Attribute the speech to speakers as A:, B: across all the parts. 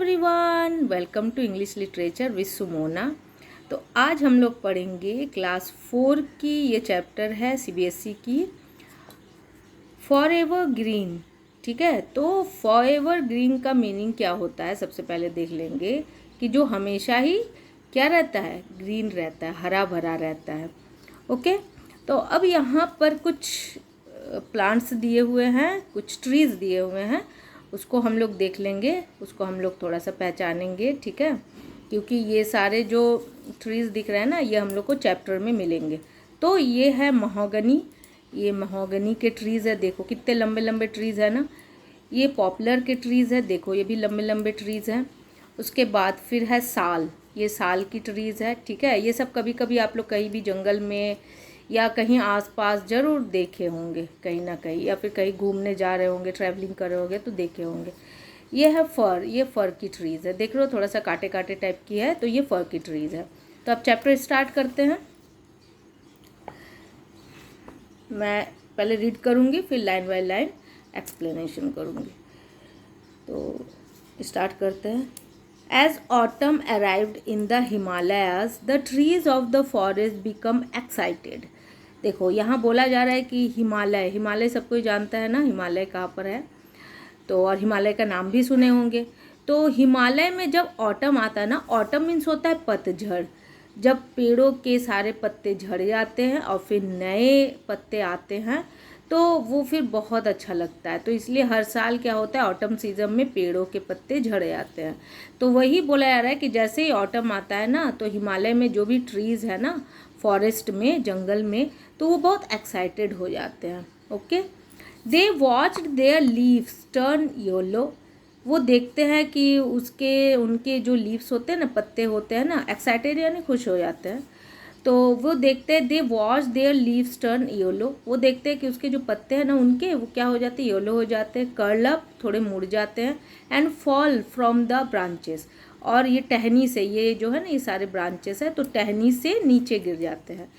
A: Everyone, welcome to English literature with Sumona. तो आज हम लोग पढ़ेंगे क्लास 4 की, ये चैप्टर है सीबीएसई की फॉरएवर ग्रीन। ठीक है, तो फॉरएवर ग्रीन का मीनिंग क्या होता है सबसे पहले देख लेंगे कि जो हमेशा ही क्या रहता है, ग्रीन रहता है, हरा भरा रहता है। ओके, तो अब यहाँ पर कुछ प्लांट्स दिए हुए हैं, कुछ ट्रीज़ दिए हुए हैं, उसको हम लोग देख लेंगे, उसको हम लोग थोड़ा सा पहचानेंगे। ठीक है, क्योंकि ये सारे जो ट्रीज़ दिख रहे हैं ना, ये हम लोग को चैप्टर में मिलेंगे। तो ये है महोगनी, ये महोगनी के ट्रीज़ है, देखो कितने लंबे लंबे ट्रीज़ है ना। ये पॉपुलर के ट्रीज़ है, देखो ये भी लंबे लंबे ट्रीज़ हैं। उसके बाद फिर है साल, ये साल की ट्रीज़ है। ठीक है, ये सब कभी कभी आप लोग कहीं भी जंगल में या कहीं आसपास ज़रूर देखे होंगे, कहीं ना कहीं, या फिर कहीं घूमने जा रहे होंगे, ट्रैवलिंग कर रहे होंगे तो देखे होंगे। ये है फर, ये फर की ट्रीज़ है, देख लो थोड़ा सा कांटे कांटे टाइप की है, तो ये फर की ट्रीज़ है। तो अब चैप्टर स्टार्ट करते हैं। मैं पहले रीड करूँगी, फिर लाइन बाय लाइन एक्सप्लेनेशन करूँगी। तो स्टार्ट करते हैं। As autumn arrived in the Himalayas, the trees of the forest become excited. देखो यहाँ बोला जा रहा है कि हिमालय, हिमालय सबको ही जानता है ना, हिमालय कहाँ पर है, तो और हिमालय का नाम भी सुने होंगे। तो हिमालय में जब ऑटम आता है ना, ऑटम मीन्स होता है पतझड़, जब पेड़ों के सारे पत्ते झड़ जाते हैं और फिर नए पत्ते आते हैं, तो वो फिर बहुत अच्छा लगता है। तो इसलिए हर साल क्या होता है, ऑटम सीजन में पेड़ों के पत्ते झड़ जाते हैं। तो वही बोला जा रहा है कि जैसे ही ऑटम आता है ना, तो हिमालय में जो भी ट्रीज़ है ना, फॉरेस्ट में, जंगल में, तो वो बहुत एक्साइटेड हो जाते हैं। Okay, they watched there leaves turn yellow. वो देखते हैं कि उनके जो लीव्स होते हैं ना, पत्ते होते हैं ना, एक्साइटेड यानी खुश हो जाते हैं। तो वो देखते हैं, they watch there leaves turn yellow, वो देखते हैं कि उसके जो पत्ते हैं ना, उनके वो क्या हो जाते हैं, येलो हो जाते हैं, कर्ल अप, थोड़े मुड़ जाते हैं, and fall from the branches, और ये टहनी से, ये जो है ना, ये सारे ब्रांचेस है, तो टहनी से नीचे गिर जाते हैं।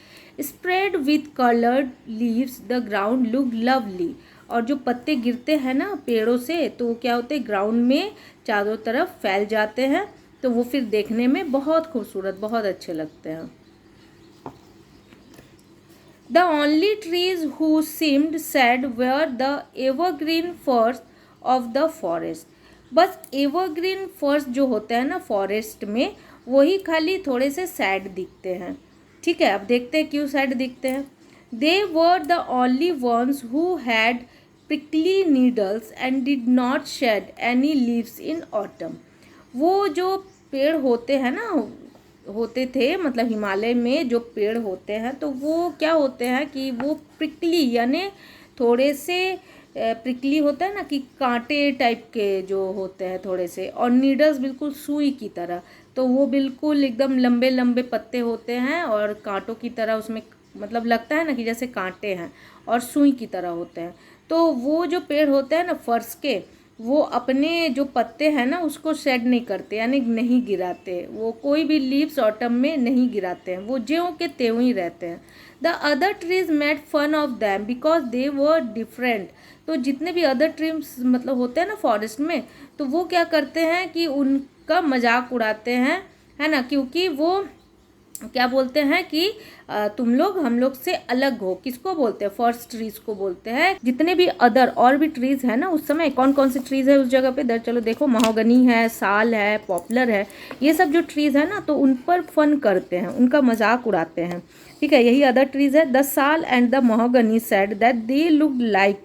A: Spread with coloured leaves the ground look lovely, और जो पत्ते गिरते हैं ना पेड़ों से, तो वो क्या होते हैं, ग्राउंड में चारों तरफ फैल जाते हैं, तो वो फिर देखने में बहुत खूबसूरत, बहुत अच्छे लगते हैं। The only trees who seemed sad were the evergreen firs of the forest. बस एवरग्रीन फर्स जो होते हैं ना फॉरेस्ट में, वही खाली थोड़े से सैड दिखते हैं। ठीक है, अब देखते हैं क्यों सैड दिखते हैं। They were the only ones who had prickly needles and did not shed any leaves in autumn. वो जो पेड़ होते हैं ना, होते थे, मतलब हिमालय में जो पेड़ होते हैं, तो वो क्या होते हैं कि वो प्रिकली यानी थोड़े से प्रिकली होता है ना, कि कांटे टाइप के जो होते हैं थोड़े से, और नीडल्स बिल्कुल सुई की तरह, तो वो बिल्कुल एकदम लंबे लंबे पत्ते होते हैं और कांटों की तरह, उसमें मतलब लगता है ना कि जैसे कांटे हैं और सुई की तरह होते हैं। तो वो जो पेड़ होते हैं ना फर्श के, वो अपने जो पत्ते हैं ना उसको शेड नहीं करते, यानी नहीं गिराते, वो कोई भी लीव्स ऑटम में नहीं गिराते हैं, वो ज्यों के त्यों ही रहते हैं। The other trees made fun of them because they were different. तो जितने भी अदर ट्रीज मतलब होते हैं ना फॉरेस्ट में, तो वो क्या करते हैं कि उनका मजाक उड़ाते हैं, है ना, क्योंकि वो क्या बोलते हैं कि तुम लोग हम लोग से अलग हो। किसको बोलते हैं, फर्स्ट ट्रीज को बोलते हैं। जितने भी अदर और भी ट्रीज है ना, उस समय कौन कौन से ट्रीज है उस जगह पे, इधर चलो देखो, महोगनी है, साल है, पॉपुलर है, ये सब जो ट्रीज है ना, तो उन पर फन करते हैं, उनका मजाक उड़ाते हैं। ठीक है, यही अदर ट्रीज है। The sal and the mahogany said that they look like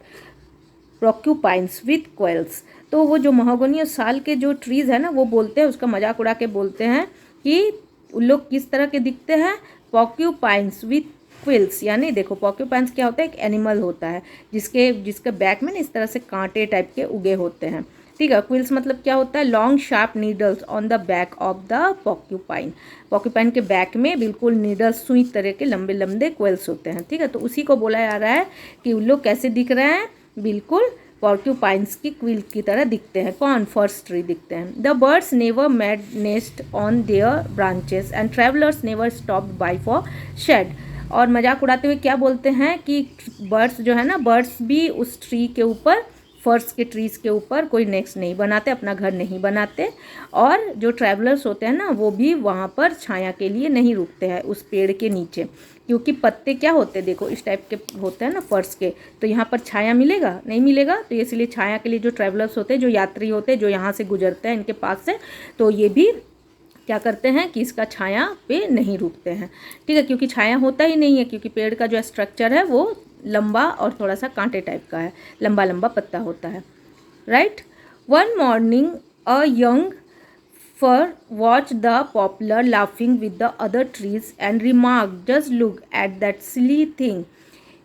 A: porcupines with quills. तो वो जो महोगनी और साल के जो ट्रीज है ना, वो बोलते हैं, उसका मजाक उड़ा के बोलते हैं कि उन लोग किस तरह के दिखते हैं, पॉक्यूपाइंस विथ क्विल्स। यानी देखो, पॉक्यूपाइंस क्या होता है, एक एनिमल होता है जिसके बैक में ना इस तरह से कांटे टाइप के उगे होते हैं। ठीक है, क्विल्स मतलब क्या होता है, long sharp needles on the back of the porcupine. Porcupine के बैक में बिल्कुल नीडल्स, सुई तरह के लंबे लंबे क्विल्स होते हैं। ठीक है, तो उसी को बोला जा रहा है कि उन लोग कैसे दिख रहे हैं, बिल्कुल पॉर्क्यूपाइंस की क्विल की तरह दिखते हैं। कौन, फर्स्ट ट्री दिखते हैं। The birds never made nest on their branches and travellers never stopped by for shade. और मजाक उड़ाते हुए क्या बोलते हैं कि बर्ड्स जो है ना, बर्ड्स भी उस ट्री के ऊपर फर्श के ट्रीज़ के ऊपर कोई नेक्स्ट नहीं बनाते, अपना घर नहीं बनाते। और जो ट्रैवलर्स होते हैं ना वो भी वहाँ पर छाया के लिए नहीं रुकते हैं उस पेड़ के नीचे, क्योंकि पत्ते क्या होते हैं देखो इस टाइप के होते हैं ना फर्श के, तो यहाँ पर छाया मिलेगा नहीं मिलेगा, तो इसलिए छाया के लिए जो ट्रैवलर्स होते हैं, जो यात्री होते हैं, जो यहाँ से गुजरते हैं इनके पास से, तो ये भी क्या करते हैं कि इसका छाया पे नहीं रुकते हैं। ठीक है, क्योंकि छाया होता ही नहीं है, क्योंकि पेड़ का जो स्ट्रक्चर है वो लंबा और थोड़ा सा कांटे टाइप का है, लंबा लंबा पत्ता होता है। Right. One morning a young fir watched the poplar laughing with the other trees and remarked, just look at that silly thing.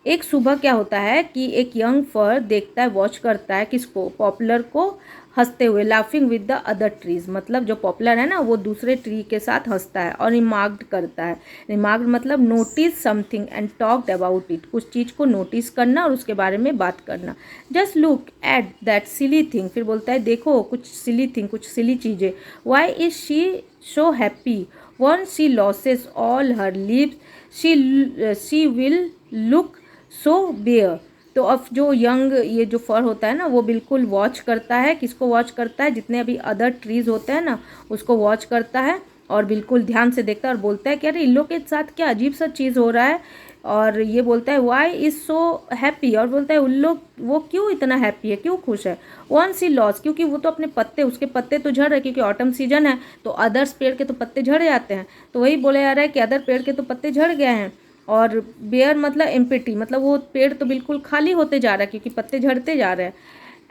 A: एक सुबह क्या होता है कि एक यंग फर देखता है, वॉच करता है किसको, पॉपुलर को हंसते हुए, laughing with the other trees, मतलब जो पॉपुलर है ना वो दूसरे ट्री के साथ हंसता है और रिमार्क्ड करता है। रिमार्क्ड मतलब notice something and talked about it, कुछ चीज़ को नोटिस करना और उसके बारे में बात करना। Just look at that silly thing, फिर बोलता है देखो कुछ सिली थिंग, कुछ सिली चीज़ें। Why is she so happy once she loses all her leaves she will look so bare. तो अब जो यंग ये जो फर होता है ना वो बिल्कुल वॉच करता है, किसको वॉच करता है, जितने अभी अदर ट्रीज होते हैं ना उसको वॉच करता है और बिल्कुल ध्यान से देखता है और बोलता है कि अरे इन लोग के साथ क्या अजीब सा चीज़ हो रहा है। और ये बोलता है वाई इज़ सो हैप्पी, और बोलता है उन लोग वो क्यों इतना हैप्पी है, क्यों खुश है। वंस ही लॉस, क्योंकि वो तो अपने पत्ते, उसके पत्ते तो झड़ रहे, क्योंकि ऑटम सीजन है तो अदर्स पेड़ के तो पत्ते झड़ जाते हैं, तो वही बोला जा रहा है कि अदर पेड़ के तो पत्ते झड़ गए हैं। और बेयर मतलब एम्प्टी, मतलब वो पेड़ तो बिल्कुल खाली होते जा रहा है क्योंकि पत्ते झड़ते जा रहे हैं।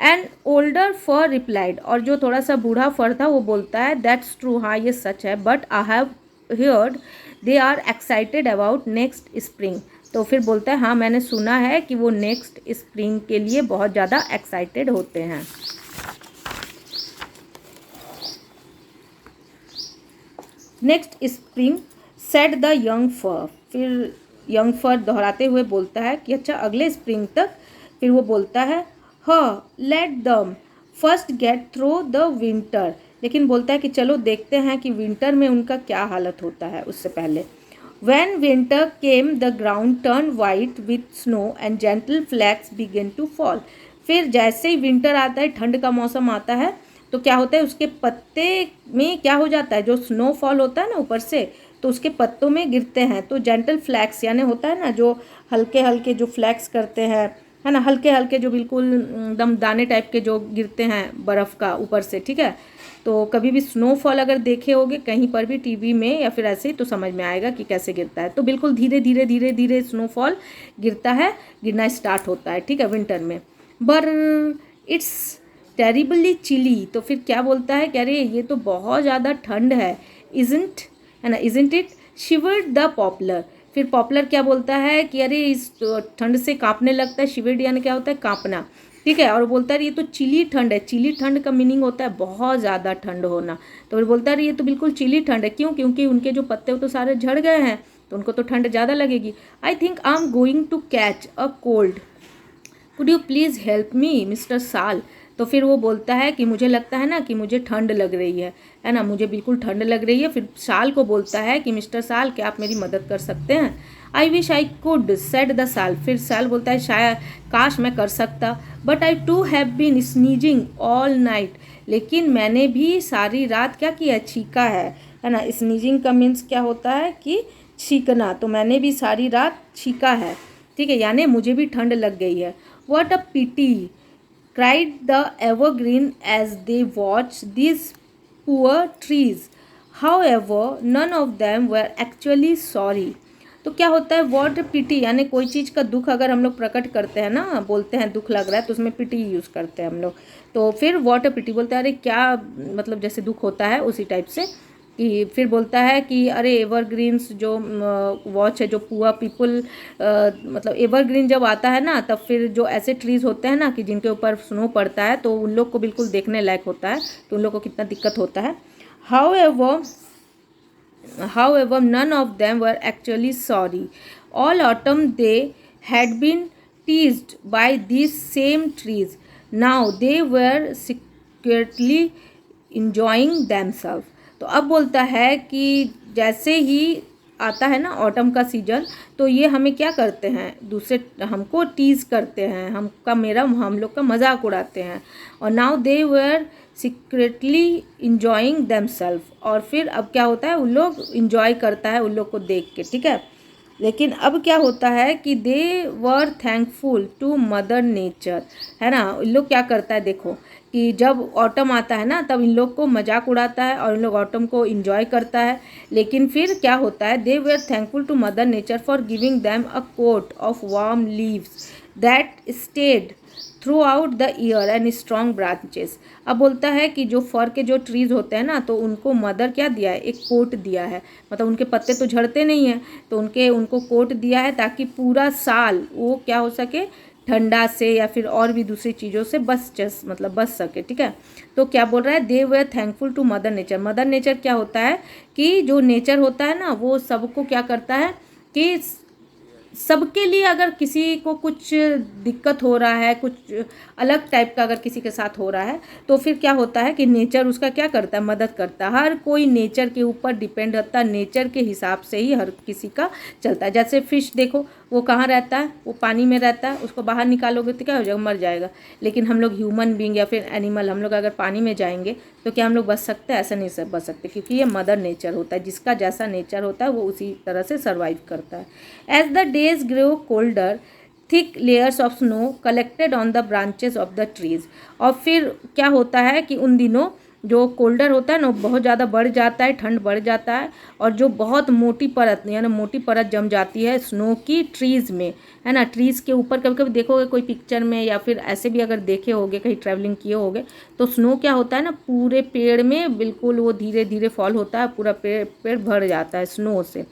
A: एंड ओल्डर फर रिप्लाइड, और जो थोड़ा सा बूढ़ा फर था वो बोलता है दैट्स ट्रू, हाँ ये सच है, but I have heard they are excited about next spring. तो फिर बोलता है हाँ मैंने सुना है कि वो नेक्स्ट स्प्रिंग के लिए बहुत ज़्यादा एक्साइटेड होते हैं। Next spring said the young fir, फिर यंग फर दोहराते हुए बोलता है कि अच्छा अगले स्प्रिंग तक। फिर वो बोलता है let them first get through the winter, लेकिन बोलता है कि चलो देखते हैं कि विंटर में उनका क्या हालत होता है उससे पहले। When winter came, the ground turned white with snow and gentle flakes began to fall. फिर जैसे ही विंटर आता है, ठंड का मौसम आता है, तो क्या होता है उसके पत्ते में क्या हो जाता है, जो स्नोफॉल होता है ना ऊपर से, तो उसके पत्तों में गिरते हैं। तो जेंटल फ्लैक्स यानी होता है ना जो हल्के हल्के जो फ्लैक्स करते हैं, है ना, हल्के हल्के जो बिल्कुल एकदम दाने टाइप के जो गिरते हैं बर्फ़ का ऊपर से। ठीक है, तो कभी भी स्नोफॉल अगर देखे होगे कहीं पर भी टीवी में या फिर ऐसे ही, तो समझ में आएगा कि कैसे गिरता है। तो बिल्कुल धीरे धीरे धीरे धीरे स्नोफॉल गिरता है, गिरना स्टार्ट होता है। ठीक है, विंटर में। बर इट्स टेरिबली चिली, तो फिर क्या बोलता है कि अरे ये तो बहुत ज़्यादा ठंड है, इजंट, है ना, इजंट इट, शिवर्ड द पॉपुलर। फिर पॉपुलर क्या बोलता है कि अरे इस ठंड से कांपने लगता है, शिवर्ड यानी क्या होता है, कांपना। ठीक है, और बोलता है ये तो चिली ठंड है। चिली ठंड का मीनिंग होता है बहुत ज़्यादा ठंड होना। तो फिर बोलता है ये तो बिल्कुल चिली ठंड है, क्यों, क्योंकि उनके जो पत्ते वो तो सारे झड़ गए हैं, तो उनको तो ठंड ज़्यादा लगेगी। I think I am going to catch a cold, could you please help me mister Sal. तो फिर वो बोलता है कि मुझे लगता है ना कि मुझे ठंड लग रही है ना, मुझे बिल्कुल ठंड लग रही है। फिर साल को बोलता है कि मिस्टर साल क्या आप मेरी मदद कर सकते हैं। I wish I could said the साल, फिर साल बोलता है शायद काश मैं कर सकता, but I too have been sneezing all night, लेकिन मैंने भी सारी रात क्या किया, छींका है ना। स्नीजिंग का मीन्स क्या होता है कि छींकना, तो मैंने भी सारी रात छींका है। ठीक है, यानी मुझे भी ठंड लग गई है। What a pity cried the evergreen as they watched these poor trees. However, none of them were actually sorry. तो क्या होता है what a pity, यानी कोई चीज़ का दुख अगर हम लोग प्रकट करते हैं ना, बोलते हैं दुख लग रहा है, तो उसमें pity यूज़ करते हैं हम लोग। तो फिर what a pity बोलते हैं, अरे क्या मतलब जैसे दुख होता है उसी टाइप से। कि फिर बोलता है कि अरे एवरग्रीन्स जो वॉच है, जो पुअर पीपल, मतलब एवरग्रीन जब आता है ना, तब फिर जो ऐसे ट्रीज़ होते हैं ना कि जिनके ऊपर स्नो पड़ता है, तो उन लोग को बिल्कुल देखने लायक होता है, तो उन लोग को कितना दिक्कत होता है। However, none of them were actually sorry. All autumn they had been teased by these same trees. Now they were secretly enjoying themselves. तो अब बोलता है कि जैसे ही आता है ना ऑटम का सीजन, तो ये हमें क्या करते हैं, दूसरे हमको टीज करते हैं, हम लोग का मजाक उड़ाते हैं। और now they were secretly enjoying themselves, और फिर अब क्या होता है, उन लोग इंजॉय करता है उन लोग को देख के, ठीक है। लेकिन अब क्या होता है कि दे were thankful to mother nature, है ना। इन लोग क्या करता है, देखो कि जब ऑटम आता है ना तब इन लोग को मजाक उड़ाता है और इन लोग ऑटम को इंजॉय करता है। लेकिन फिर क्या होता है, they were thankful to mother nature for giving them a coat of warm leaves that stayed throughout the year and strong branches. अब बोलता है कि जो फर के जो ट्रीज होते हैं ना, तो उनको मदर क्या दिया है, एक कोट दिया है, मतलब उनके पत्ते तो झड़ते नहीं हैं, तो उनको कोट दिया है ताकि पूरा साल वो क्या हो सके, ठंडा से या फिर और भी दूसरी चीज़ों से बच सके, ठीक है। तो क्या बोल रहा है, they were thankful to mother nature. Mother nature क्या होता है कि जो नेचर होता है ना वो सबको क्या करता है कि सबके लिए, अगर किसी को कुछ दिक्कत हो रहा है, कुछ अलग टाइप का अगर किसी के साथ हो रहा है, तो फिर क्या होता है कि नेचर उसका क्या करता है, मदद करता है। हर कोई नेचर के ऊपर डिपेंड रहता है, नेचर के हिसाब से ही हर किसी का चलता है। जैसे फिश देखो, वो कहाँ रहता है, वो पानी में रहता है, उसको बाहर निकालोगे तो क्या हो जाएगा, मर जाएगा। लेकिन हम लोग ह्यूमन बींग या फिर एनिमल, हम लोग अगर पानी में जाएंगे तो क्या हम लोग बच सकते हैं, ऐसा नहीं बच सकते, क्योंकि ये मदर नेचर होता है, जिसका जैसा नेचर होता है वो उसी तरह से सर्वाइव करता है। As the days grow colder, thick layers of snow collected on the branches of the trees. और फिर क्या होता है कि उन दिनों जो कोल्डर होता है ना, बहुत ज़्यादा बढ़ जाता है, ठंड बढ़ जाता है, और जो बहुत मोटी परत यानी मोटी परत जम जाती है स्नो की ट्रीज़ में, है ना। ट्रीज़ के ऊपर कभी कभी देखोगे कोई पिक्चर में, या फिर ऐसे भी अगर देखे होगे, कहीं ट्रैवलिंग किए होगे, तो स्नो क्या होता है ना, पूरे पेड़ में बिल्कुल वो धीरे धीरे फॉल होता है, पूरा पेड़ भर जाता है स्नो से।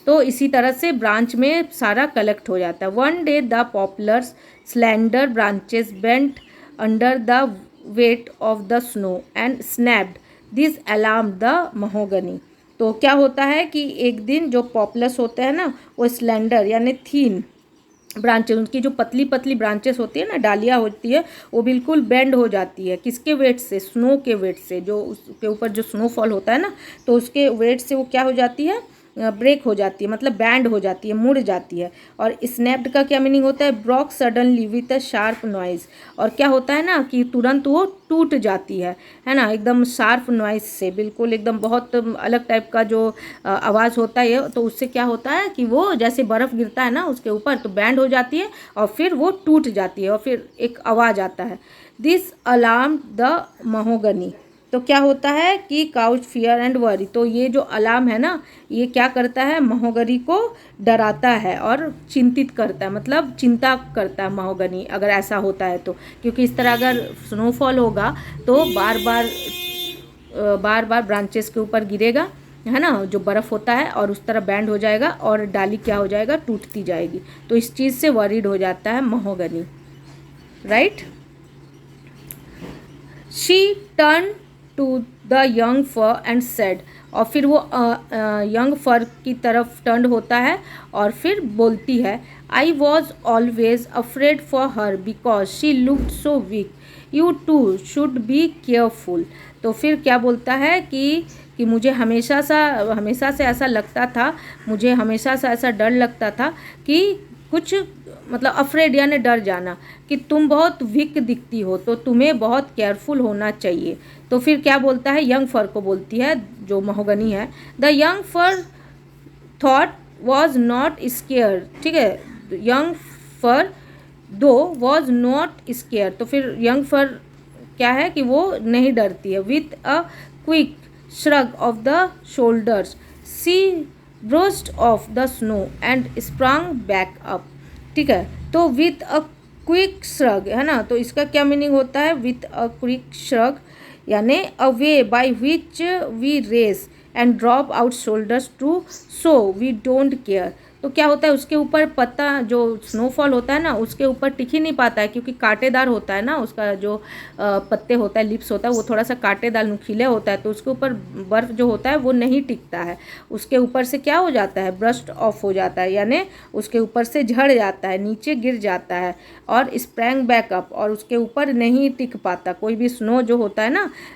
A: तो इसी तरह से ब्रांच में सारा कलेक्ट हो जाता है। One day the पॉपुलर्स slander branches bent under the weight of the snow and snapped, this alarm the mahogany. तो क्या होता है कि एक दिन जो पॉपुलस होते हैं ना, वो स्लैंडर यानी थीन ब्रांचेस, उनकी जो पतली पतली ब्रांचेस होती है ना, डालियाँ होती है, वो बिल्कुल बेंड हो जाती है। किसके वेट से, स्नो के वेट से, जो उसके ऊपर जो स्नोफॉल होता है ना, तो उसके वेट से वो क्या हो जाती है, ब्रेक हो जाती है, मतलब बैंड हो जाती है, मुड़ जाती है। और स्नैप्ड का क्या मीनिंग होता है, Brock suddenly with a sharp noise. और क्या होता है ना कि तुरंत वो टूट जाती है ना, एकदम शार्प नॉइज़ से, बिल्कुल एकदम बहुत अलग टाइप का जो आवाज़ होता है, तो उससे क्या होता है कि वो जैसे बर्फ़ गिरता है ना उसके ऊपर, तो बैंड हो जाती है और फिर वो टूट जाती है और फिर एक आवाज़ आता है, दिस अलार्म द महोगनी। तो क्या होता है कि काउच फियर एंड वरी, तो ये जो अलार्म है ना, ये क्या करता है, महोगनी को डराता है और चिंतित करता है, मतलब चिंता करता है महोगनी अगर ऐसा होता है तो। क्योंकि इस तरह अगर स्नोफॉल होगा तो बार बार ब्रांचेस के ऊपर गिरेगा, है ना, जो बर्फ़ होता है, और उस तरह बैंड हो जाएगा और डाली क्या हो जाएगा, टूटती जाएगी। तो इस चीज़ से वरीड हो जाता है mahogany, right. She turn to the young fir and said, और फिर वो यंग फर की तरफ टर्न होता है और फिर बोलती है, I was always afraid for her because she looked so weak, you too should be careful. तो फिर क्या बोलता है कि मुझे हमेशा से ऐसा लगता था, मुझे हमेशा से ऐसा डर लगता था कि कुछ, मतलब अफ्रेड यानी डर जाना, कि तुम बहुत वीक दिखती हो, तो तुम्हें बहुत केयरफुल होना चाहिए। तो फिर क्या बोलता है, यंग फर को बोलती है जो महोगनी है, the young fir thought was not scare, ठीक है, यंग फर दो वॉज नॉट स्केयर। तो फिर यंग फर क्या है कि वो नहीं डरती है। With a quick shrug of the shoulders she brushed off the snow and sprung back up, ठीक है। तो विथ अ क्विक श्रग, है ना, तो इसका क्या मीनिंग होता है, विथ अ क्विक श्रग यानी a way by which we raise and drop out shoulders to so we don't care. तो क्या होता है उसके ऊपर पत्ता जो स्नोफॉल होता है ना उसके ऊपर टिक ही नहीं पाता है, क्योंकि कांटेदार होता है ना उसका जो पत्ते होता है, लिप्स होता है, वो थोड़ा सा कांटेदार नुकीले होता है, तो उसके ऊपर बर्फ़ जो होता है वो नहीं टिकता है, उसके ऊपर से क्या हो जाता है, ब्रस्ट ऑफ हो जाता है, यानी उसके ऊपर से झड़ जाता है, नीचे गिर जाता है और स्प्रैंग बैक अप, और उसके ऊपर नहीं टिक पाता। कोई भी स्नो जो होता है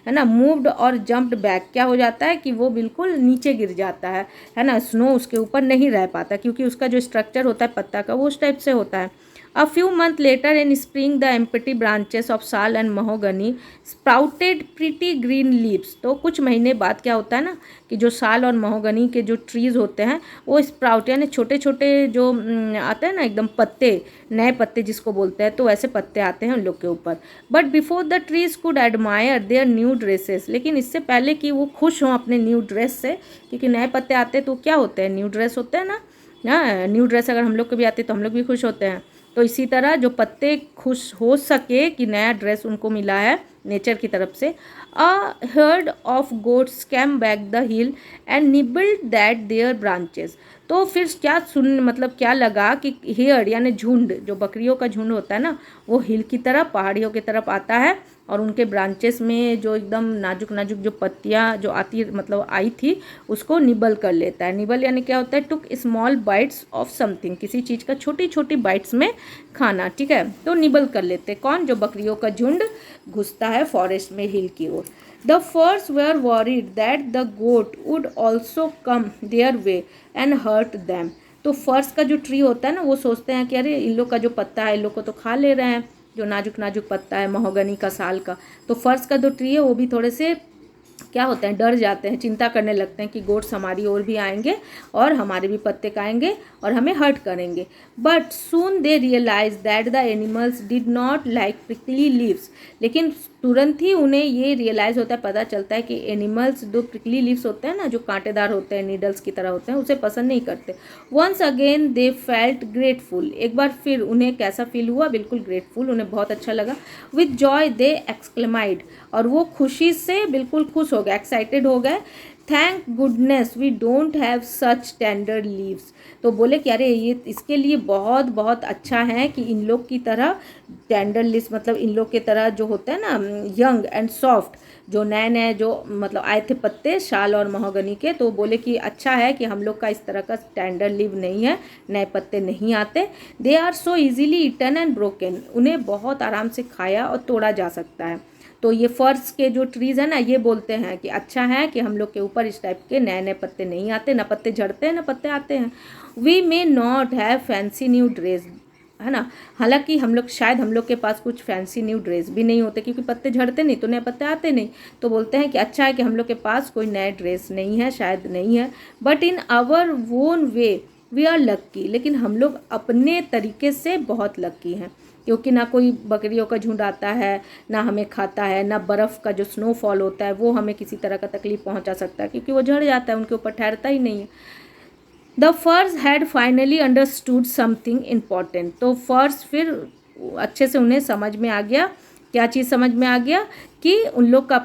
A: ना, मूव्ड और जंप्ड बैक, क्या हो जाता है कि वो बिल्कुल नीचे गिर जाता है ना, स्नो उसके ऊपर नहीं रह पाता, क्योंकि उसका जो स्ट्रक्चर होता है पत्ता का वो उस टाइप से होता है। A few months later in spring the empty branches of sal and mahogany sprouted pretty green leaves। तो कुछ महीने बाद क्या होता है ना कि जो साल और महोगनी के जो ट्रीज़ होते हैं वो स्प्राउट यानी छोटे छोटे जो आते हैं ना एकदम पत्ते, नए पत्ते जिसको बोलते हैं, तो वैसे पत्ते आते हैं उन लोग के ऊपर। But before the trees could admire their new dresses, लेकिन इससे पहले कि वो खुश हों अपने न्यू ड्रेस से, क्योंकि नए पत्ते आते हैं तो क्या होते हैं, न्यू ड्रेस होते हैं ना, न्यू ड्रेस अगर हम लोग को भी आते तो हम लोग भी खुश होते हैं। तो इसी तरह जो पत्ते खुश हो सके कि नया ड्रेस उनको मिला है नेचर की तरफ से, a herd of goats came back the hill and nibbled that their branches. तो फिर क्या मतलब क्या लगा कि हेयर यानी झुंड, जो बकरियों का झुंड होता है ना, वो हिल की तरफ, पहाड़ियों की तरफ आता है और उनके ब्रांचेस में जो एकदम नाजुक नाजुक जो पत्तियाँ जो आती मतलब आई थी उसको निबल कर लेता है। निबल यानी क्या होता है, टुक स्मॉल बाइट्स ऑफ समथिंग, किसी चीज़ का छोटी छोटी बाइट्स में खाना, ठीक है। तो निबल कर लेते कौन, जो बकरियों का झुंड घुसता है फॉरेस्ट में हिल की ओर। The first were worried that the goat would also come their way and hurt them. तो फर्स्ट का जो ट्री होता है ना वो सोचते हैं कि अरे इन लोग का जो पत्ता है इन लोग को तो खा ले रहे हैं, जो नाजुक नाजुक पत्ता है महोगनी का, साल का। तो फर्स्ट का जो ट्री है वो भी थोड़े से क्या होते हैं, डर जाते हैं, चिंता करने लगते हैं कि गोट्स हमारी ओर भी आएंगे और हमारे भी पत्ते खाएंगे और हमें हर्ट करेंगे। But soon they realise that the animals did not like prickly leaves. लेकिन तुरंत ही उन्हें ये रियलाइज़ होता है, पता चलता है कि एनिमल्स जो प्रिकली लीव्स होते हैं ना, जो कांटेदार होते हैं, नीडल्स की तरह होते हैं, उसे पसंद नहीं करते। Once again they felt grateful, एक बार फिर उन्हें कैसा फील हुआ, बिल्कुल ग्रेटफुल, उन्हें बहुत अच्छा लगा। विथ जॉय दे एक्सक्लेमाइड, और वो खुशी से बिल्कुल खुश हो गए, एक्साइटेड हो गए। Thank goodness we don't have such tender leaves. तो बोले कि अरे ये इसके लिए बहुत बहुत अच्छा है कि इन लोग की तरह टेंडर लीव्स मतलब इन लोग की तरह जो होता है ना यंग एंड सॉफ्ट, जो नए नए जो मतलब आए थे पत्ते शाल और महोगनी के, तो बोले कि अच्छा है कि हम लोग का इस तरह का टेंडर लीव नहीं है, नए पत्ते नहीं आते। They are so easily eaten and broken, उन्हें बहुत आराम से खाया और तोड़ा जा सकता है। तो ये फर्स के जो ट्रीज़ है ना ये बोलते हैं कि अच्छा है कि हम लोग के ऊपर इस टाइप के नए नए पत्ते नहीं आते, ना पत्ते झड़ते हैं ना पत्ते आते हैं। We may not have fancy new dress, है ना, हालांकि हम लोग शायद हम लोग के पास कुछ फैंसी न्यू ड्रेस भी नहीं होते, क्योंकि पत्ते झड़ते नहीं तो नए पत्ते आते नहीं। तो बोलते हैं कि अच्छा है कि हम लोग के पास कोई नए ड्रेस नहीं है, शायद नहीं है। But in our own way we are lucky, लेकिन हम लोग अपने तरीके से बहुत लक्की हैं, क्योंकि ना कोई बकरियों का झुंड आता है, ना हमें खाता है, ना बर्फ़ का जो स्नोफॉल होता है वो हमें किसी तरह का तकलीफ़ पहुंचा सकता है, क्योंकि वो झड़ जाता है, उनके ऊपर ठहरता ही नहीं है। द फर्स had finally understood something important. तो फर्स फिर अच्छे से उन्हें समझ में आ गया, क्या चीज़ समझ में आ गया कि उन लोग का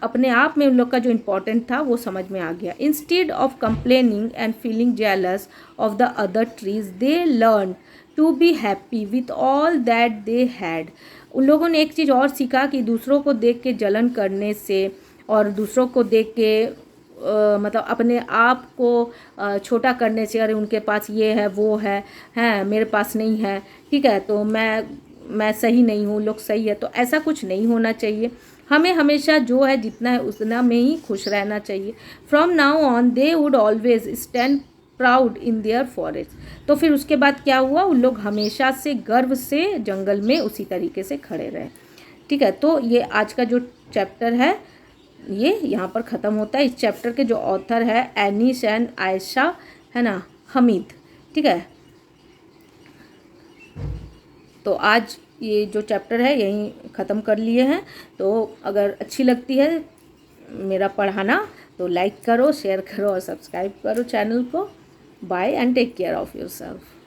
A: अपने आप में उन लोग का जो इम्पोर्टेंट था वो समझ में आ गया। Instead of complaining and feeling jealous of the other trees they learn to be happy with all that they had. उन लोगों ने एक चीज़ और सीखा कि दूसरों को देख के जलन करने से और दूसरों को देख के मतलब अपने आप को छोटा करने से, अरे उनके पास ये है वो है, हैं मेरे पास नहीं है, ठीक है, तो मैं सही नहीं हूँ, लोग सही है, तो ऐसा कुछ नहीं होना चाहिए। हमें हमेशा जो है जितना है उतना में ही खुश रहना चाहिए। From now on they would always stand proud in their forest. तो फिर उसके बाद क्या हुआ, उन लोग हमेशा से गर्व से जंगल में उसी तरीके से खड़े रहे, ठीक है। तो ये आज का जो चैप्टर है ये यहाँ पर ख़त्म होता है। इस चैप्टर के जो ऑथर है एनिस एंड आयशा, है ना, हमीद, ठीक है। तो आज ये जो चैप्टर है यहीं ख़त्म कर लिए हैं। तो अगर अच्छी लगती है मेरा पढ़ाना तो लाइक करो, शेयर करो और सब्सक्राइब करो चैनल को। Bye and take care of yourself.